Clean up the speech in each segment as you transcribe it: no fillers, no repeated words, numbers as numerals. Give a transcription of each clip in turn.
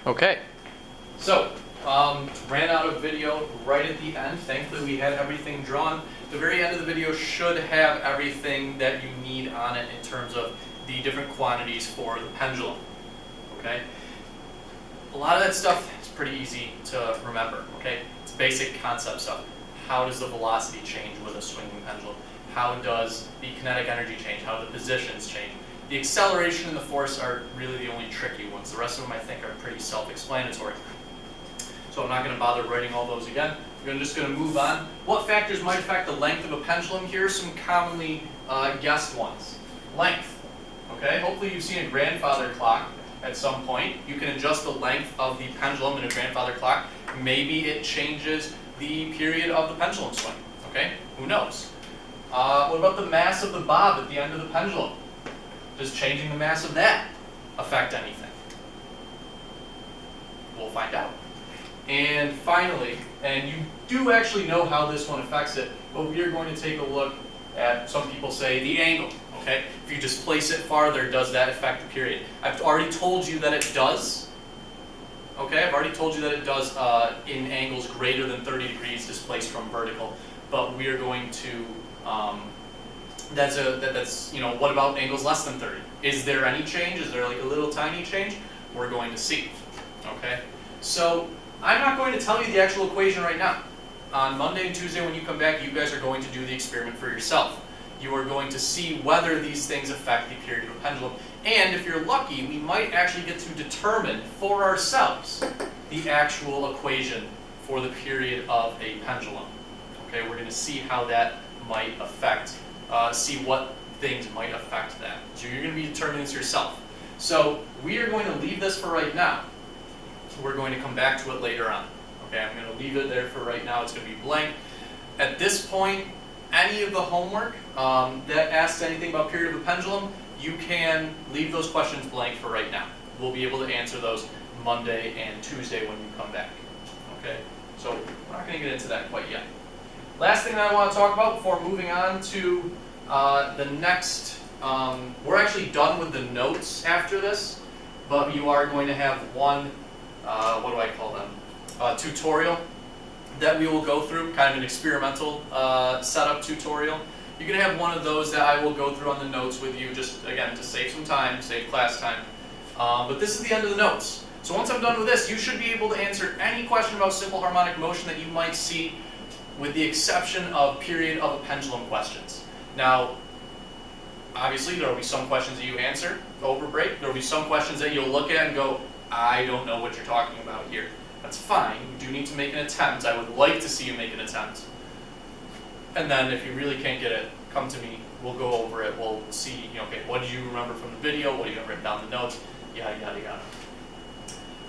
Okay, so ran out of video right at the end. Thankfully we had everything drawn. The very end of the video should have everything that you need on it in terms of the different quantities for the pendulum. Okay, a lot of that stuff is pretty easy to remember. Okay, it's basic concept stuff. How does the velocity change with a swinging pendulum? How does the kinetic energy change? How do the positions change? The acceleration and the force are really the only tricky ones. The rest of them I think are pretty self-explanatory. So I'm not going to bother writing all those again. I'm just going to move on. What factors might affect the length of a pendulum? Here are some commonly guessed ones. Length. Okay, hopefully you've seen a grandfather clock at some point. You can adjust the length of the pendulum in a grandfather clock. Maybe it changes the period of the pendulum swing. Okay, who knows? What about the mass of the bob at the end of the pendulum? Does changing the mass of that affect anything? We'll find out. And finally, and you do actually know how this one affects it, but we are going to take a look at, some people say, the angle. Okay? If you displace it farther, does that affect the period? I've already told you that it does. Okay, I've already told you that it does in angles greater than 30 degrees displaced from vertical, but we are going to that's you know, what about angles less than 30? Is there any change? Is there like a little tiny change? We're going to see. Okay? So I'm not going to tell you the actual equation right now. On Monday and Tuesday when you come back, you guys are going to do the experiment for yourself. You are going to see whether these things affect the period of a pendulum. And if you're lucky, we might actually get to determine for ourselves the actual equation for the period of a pendulum. Okay, we're going to see how that might affect, see what things might affect that. So you're going to be determining this yourself. So we are going to leave this for right now. We're going to come back to it later on. Okay, I'm going to leave it there for right now. It's going to be blank. At this point, any of the homework that asks anything about period of a pendulum, you can leave those questions blank for right now. We'll be able to answer those Monday and Tuesday when you come back. Okay, so we're not going to get into that quite yet. Last thing that I want to talk about before moving on to the next, we're actually done with the notes after this, but you are going to have one, what do I call them, tutorial that we will go through, kind of an experimental setup tutorial. You're going to have one of those that I will go through on the notes with you, just again to save some time, save class time. But this is the end of the notes. So once I'm done with this, you should be able to answer any question about simple harmonic motion that you might see, with the exception of period of a pendulum questions. Now, obviously there will be some questions that you answer over break. There will be some questions that you'll look at and go, I don't know what you're talking about here. That's fine. You do need to make an attempt. I would like to see you make an attempt. And then if you really can't get it, come to me. We'll go over it. We'll see, you know, okay, what did you remember from the video? What do you have written down in the notes? Yada, yada, yada.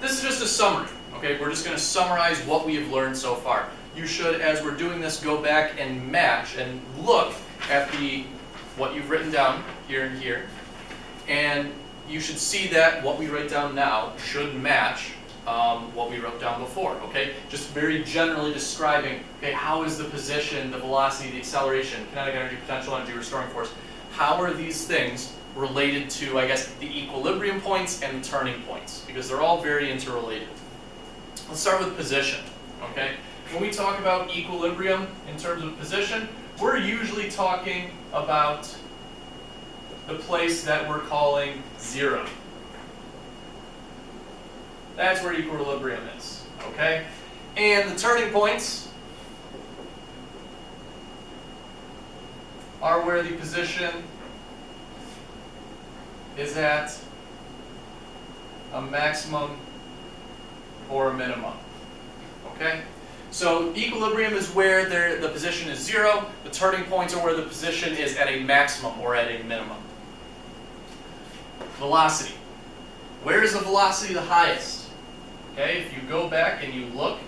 This is just a summary. Okay, we're just going to summarize what we have learned so far. You should, as we're doing this, go back and match and look at what you've written down here and here. And you should see that what we write down now should match what we wrote down before, okay? Just very generally describing, okay, how is the position, the velocity, the acceleration, kinetic energy, potential energy, restoring force, how are these things related to, I guess, the equilibrium points and the turning points, because they're all very interrelated. Let's start with position, okay? When we talk about equilibrium in terms of position, we're usually talking about the place that we're calling 0. That's where equilibrium is, okay? And the turning points are where the position is at a maximum or a minimum, okay? So equilibrium is where the position is 0. The turning points are where the position is at a maximum or at a minimum. Velocity. Where is the velocity the highest? Okay, if you go back and you look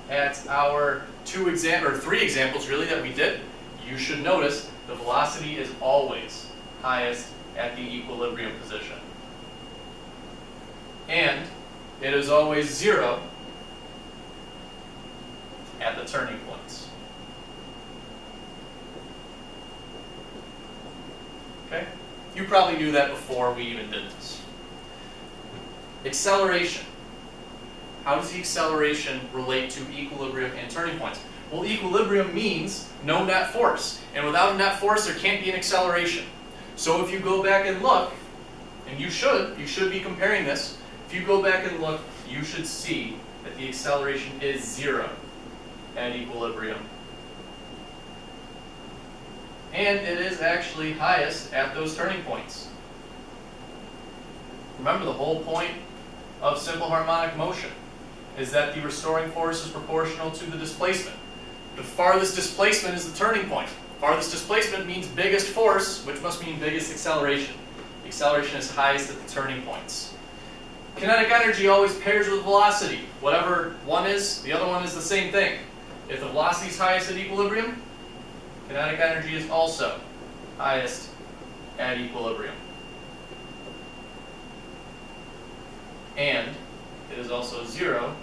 at our 3 examples really that we did, you should notice the velocity is always highest at the equilibrium position. And it is always 0 at the turning points. Okay? You probably knew that before we even did this. Acceleration. how does the acceleration relate to equilibrium and turning points? Well, equilibrium means no net force, and without a net force there can't be an acceleration. So if you go back and look, and you should be comparing this, if you go back and look, you should see that the acceleration is 0 at equilibrium. And it is actually highest at those turning points. Remember, the whole point of simple harmonic motion is that the restoring force is proportional to the displacement. The farthest displacement is the turning point. Farthest displacement means biggest force, which must mean biggest acceleration. The acceleration is highest at the turning points. Kinetic energy always pairs with velocity. Whatever one is, the other one is the same thing. If the velocity is highest at equilibrium, kinetic energy is also highest at equilibrium. And it is also 0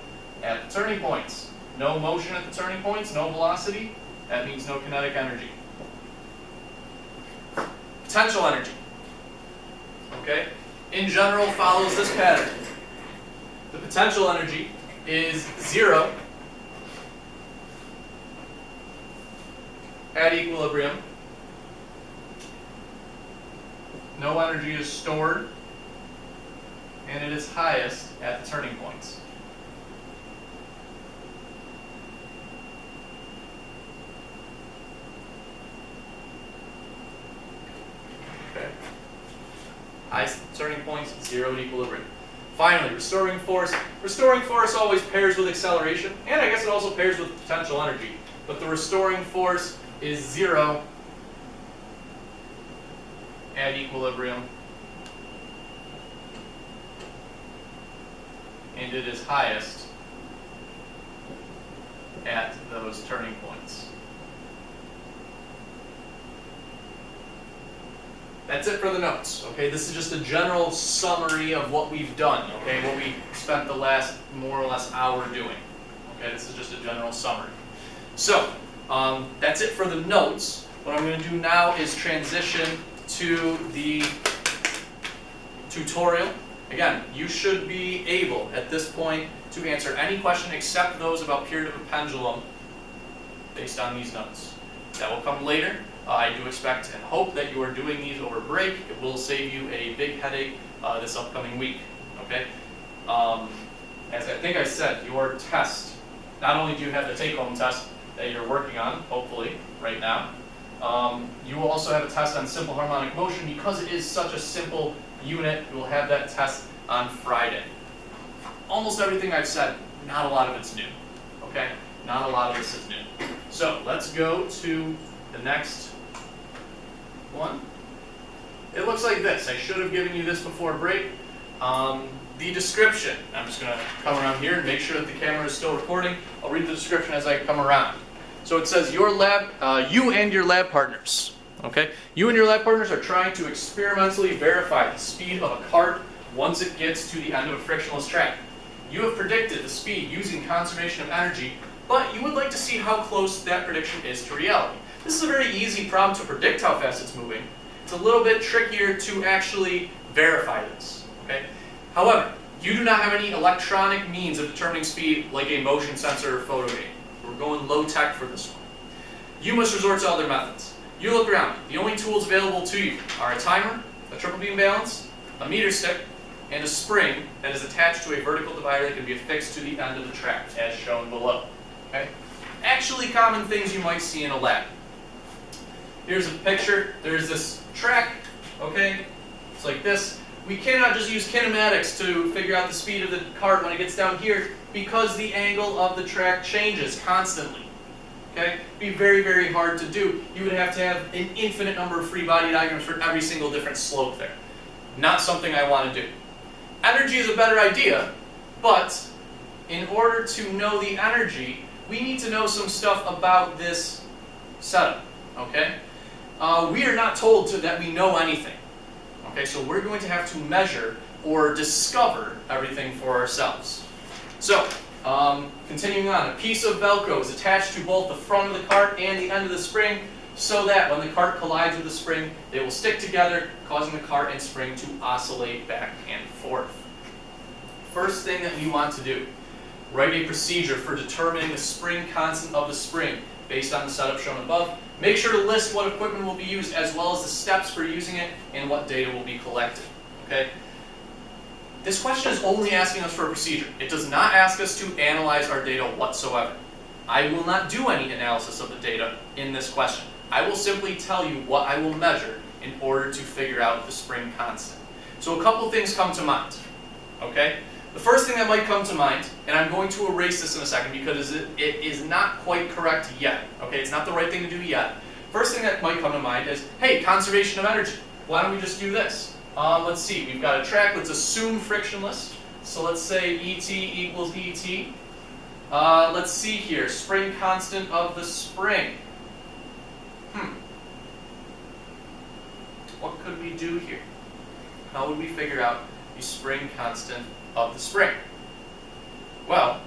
at the turning points. No motion at the turning points, no velocity, that means no kinetic energy. Potential energy, okay, in general follows this pattern. The potential energy is 0 at equilibrium. No energy is stored, and it is highest at the turning points. Okay. Highest turning points, 0 at equilibrium. Finally, restoring force. Restoring force always pairs with acceleration, and I guess it also pairs with potential energy. But the restoring force is 0 at equilibrium, and it is highest at those turning points. That's it for the notes, okay? This is just a general summary of what we've done, okay? What we spent the last more or less hour doing, okay? This is just a general summary. So, that's it for the notes. What I'm going to do now is transition to the tutorial. Again, you should be able, at this point, to answer any question except those about period of a pendulum based on these notes. That will come later. I do expect and hope that you are doing these over break. It will save you a big headache this upcoming week. Okay? As I think I said, your test, not only do you have the take-home test that you're working on, hopefully, right now, you will also have a test on simple harmonic motion. Because it is such a simple unit, you will have that test on Friday. Almost everything I've said, not a lot of it's new. Okay? Not a lot of this is new. So, let's go to the next one. It looks like this. I should have given you this before break. The description. I'm just going to come around here and make sure that the camera is still recording. I'll read the description as I come around. So it says, you and your lab partners. Okay? You and your lab partners are trying to experimentally verify the speed of a cart once it gets to the end of a frictionless track. You have predicted the speed using conservation of energy, but you would like to see how close that prediction is to reality. This is a very easy problem to predict how fast it's moving. It's a little bit trickier to actually verify this. Okay? However, you do not have any electronic means of determining speed like a motion sensor or photo game. We're going low tech for this one. You must resort to other methods. You look around. The only tools available to you are a timer, a triple beam balance, a meter stick, and a spring that is attached to a vertical divider that can be affixed to the end of the track, as shown below. Okay? Actually common things you might see in a lab. Here's a picture. There's this track, okay? It's like this. We cannot just use kinematics to figure out the speed of the cart when it gets down here because the angle of the track changes constantly. Okay? It'd be very, very hard to do. You would have to have an infinite number of free body diagrams for every single different slope there. Not something I want to do. Energy is a better idea, but in order to know the energy, we need to know some stuff about this setup. Okay? We are not told that we know anything. Okay, so we're going to have to measure or discover everything for ourselves. So, continuing on, a piece of Velcro is attached to both the front of the cart and the end of the spring so that when the cart collides with the spring, they will stick together, causing the cart and spring to oscillate back and forth. First thing that we want to do, Write a procedure for determining the spring constant of the spring based on the setup shown above. Make sure to list what equipment will be used as well as the steps for using it and what data will be collected. Okay? This question is only asking us for a procedure. It does not ask us to analyze our data whatsoever. I will not do any analysis of the data in this question. I will simply tell you what I will measure in order to figure out the spring constant. So a couple things come to mind. Okay? The first thing that might come to mind, and I'm going to erase this in a second because it is not quite correct yet. Okay, it's not the right thing to do yet. First thing that might come to mind is, hey, conservation of energy. Why don't we just do this? Let's see, we've got a track, let's assume frictionless. So let's say ET equals ET. Let's see here, spring constant of the spring. What could we do here? How would we figure out the spring constant of the spring? Well,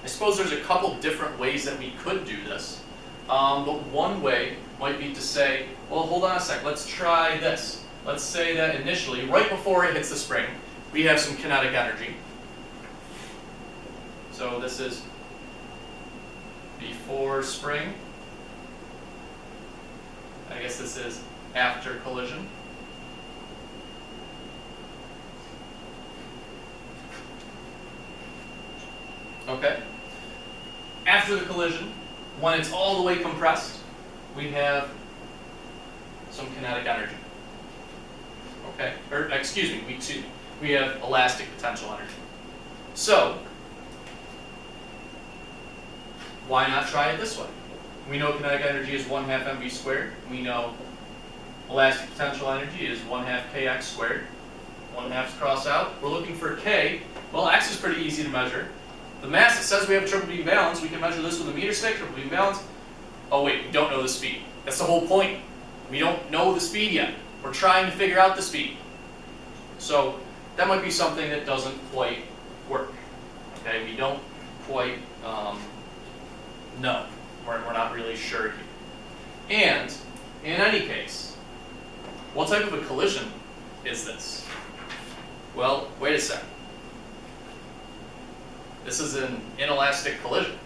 I suppose there's a couple different ways that we could do this. But one way might be to say, well, hold on a sec, let's try this. Let's say that initially, right before it hits the spring, we have some kinetic energy. So this is before spring. I guess this is after collision. Okay. After the collision, when it's all the way compressed, we have some kinetic energy. Okay, or excuse me, we have elastic potential energy. So, why not try it this way? We know kinetic energy is 1/2 mv squared. We know elastic potential energy is 1/2 kx squared. 1/2's cross out. We're looking for k. Well, x is pretty easy to measure. The mass, it says we have a triple beam balance. We can measure this with a meter stick, triple beam balance. Oh wait, we don't know the speed. That's the whole point. We don't know the speed yet. We're trying to figure out the speed. So that might be something that doesn't quite work. Okay, we don't quite know. We're not really sure here. And in any case, what type of a collision is this? Well, wait a second. This is an inelastic collision.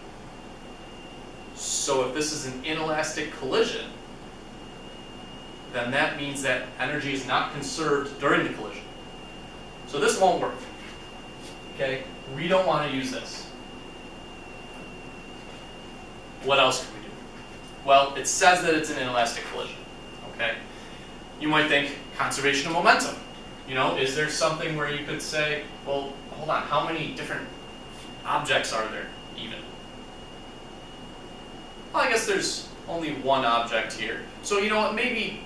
So if this is an inelastic collision, then that means that energy is not conserved during the collision. So this won't work. Okay? We don't want to use this. What else could we do? Well, it says that it's an inelastic collision. Okay? You might think conservation of momentum. You know, is there something where you could say, well, hold on, how many different objects are there even? Well, I guess there's only one object here. So you know what, maybe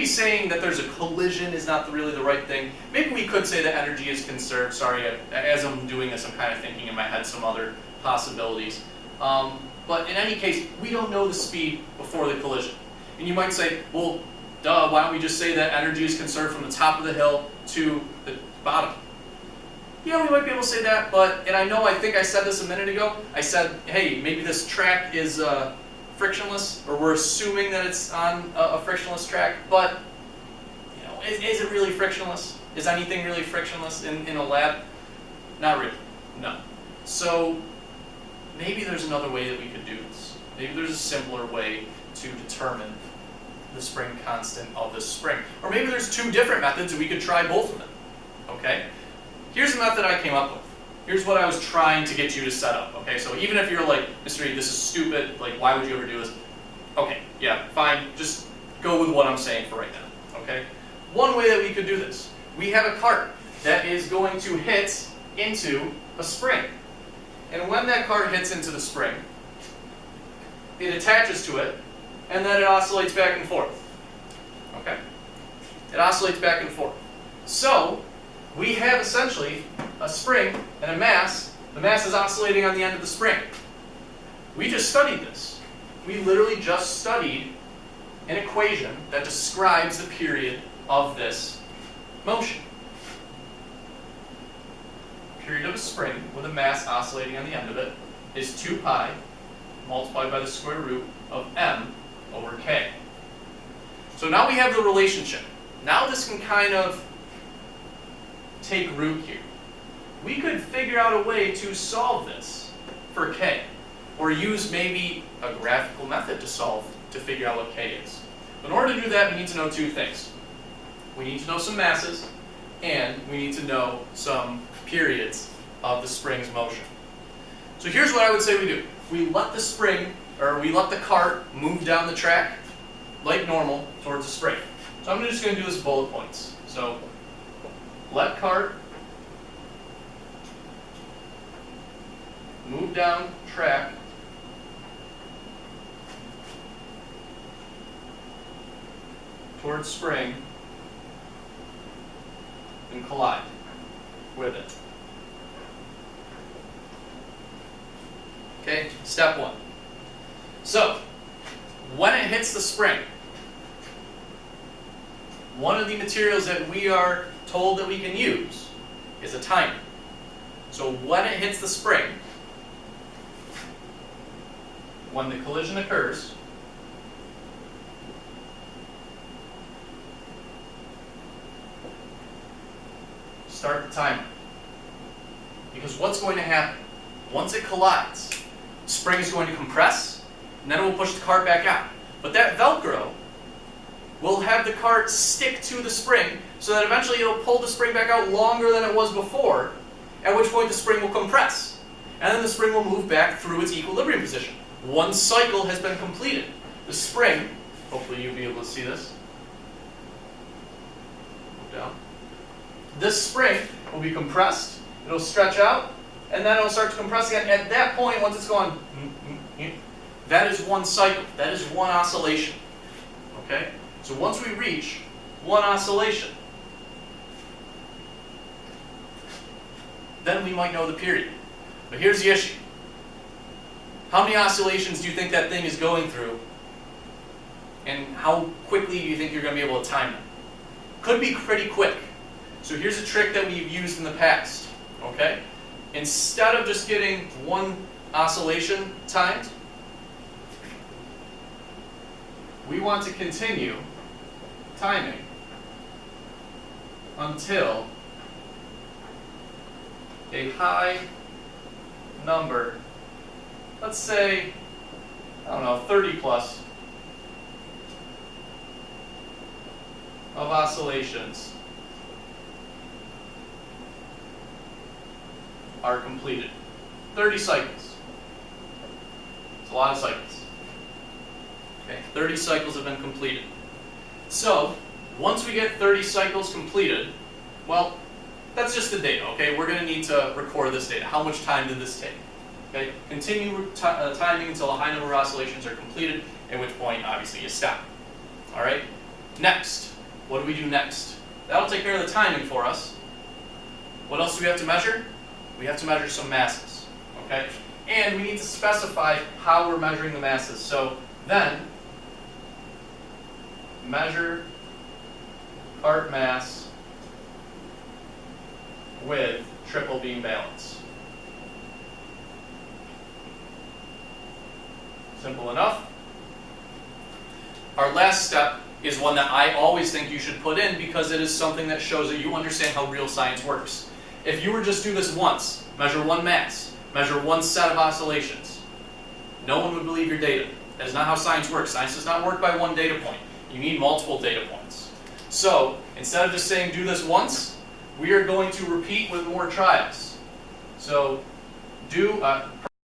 saying that there's a collision is not really the right thing. Maybe we could say that energy is conserved. Sorry, as I'm doing this, I'm kind of thinking in my head some other possibilities. But in any case, we don't know the speed before the collision. And you might say, well, duh, why don't we just say that energy is conserved from the top of the hill to the bottom? Yeah, we might be able to say that, but, and I think I said this a minute ago, I said, hey, maybe this track is frictionless, or we're assuming that it's on a frictionless track, but, you know, is it really frictionless? Is anything really frictionless in a lab? Not really, no. So, maybe there's another way that we could do this. Maybe there's a simpler way to determine the spring constant of the spring. Or maybe there's two different methods and we could try both of them, okay? Here's the method I came up with. Here's what I was trying to get you to set up, okay? So even if you're like, Mr. E, this is stupid, like why would you ever do this? Okay, yeah, fine, just go with what I'm saying for right now, okay? One way that we could do this, we have a cart that is going to hit into a spring. And when that cart hits into the spring, it attaches to it, and then it oscillates back and forth, okay? It oscillates back and forth. So, we have essentially a spring and a mass. The mass is oscillating on the end of the spring. We just studied this. We literally just studied an equation that describes the period of this motion. Period of a spring with a mass oscillating on the end of it is 2 pi multiplied by the square root of m over k. So now we have the relationship. Now this can kind of take root here. we could figure out a way to solve this for K, or use maybe a graphical method to figure out what K is. In order to do that, we need to know two things. We need to know some masses, and we need to know some periods of the spring's motion. So here's what I would say we do. We let the cart move down the track like normal towards the spring. So I'm just going to do this bullet points. So let cart move down track towards spring and collide with it. Okay, step one. So, when it hits the spring, one of the materials that we are told that we can use is a timer. So when it hits the spring, when the collision occurs, start the timer. Because what's going to happen? Once it collides, the spring is going to compress, and then it will push the cart back out. But that Velcro will have the cart stick to the spring, so that eventually it'll pull the spring back out longer than it was before, at which point the spring will compress. And then the spring will move back through its equilibrium position. One cycle has been completed. The spring, hopefully you'll be able to see this. Move down. This spring will be compressed, it'll stretch out, and then it'll start to compress again. At that point, once it's gone, that is one cycle. That is one oscillation. Okay? So once we reach one oscillation, then we might know the period. But here's the issue. How many oscillations do you think that thing is going through? And how quickly do you think you're going to be able to time them? Could be pretty quick. So here's a trick that we've used in the past. Okay? Instead of just getting one oscillation timed, we want to continue timing until a high number, let's say, I don't know, 30 plus of oscillations are completed. 30 cycles. It's a lot of cycles. Okay, 30 cycles have been completed. So, once we get 30 cycles completed, well, that's just the data, okay? We're going to need to record this data. How much time did this take? Okay, continue timing until a high number of oscillations are completed, at which point, obviously, you stop. All right? Next, what do we do next? That'll take care of the timing for us. What else do we have to measure? We have to measure some masses, okay? And we need to specify how we're measuring the masses. So then, measure cart mass with triple beam balance. Simple enough. Our last step is one that I always think you should put in because it is something that shows that you understand how real science works. If you were just do this once, measure one mass, measure one set of oscillations, no one would believe your data. That is not how science works. Science does not work by one data point. You need multiple data points. So, instead of just saying do this once, we are going to repeat with more trials. So, do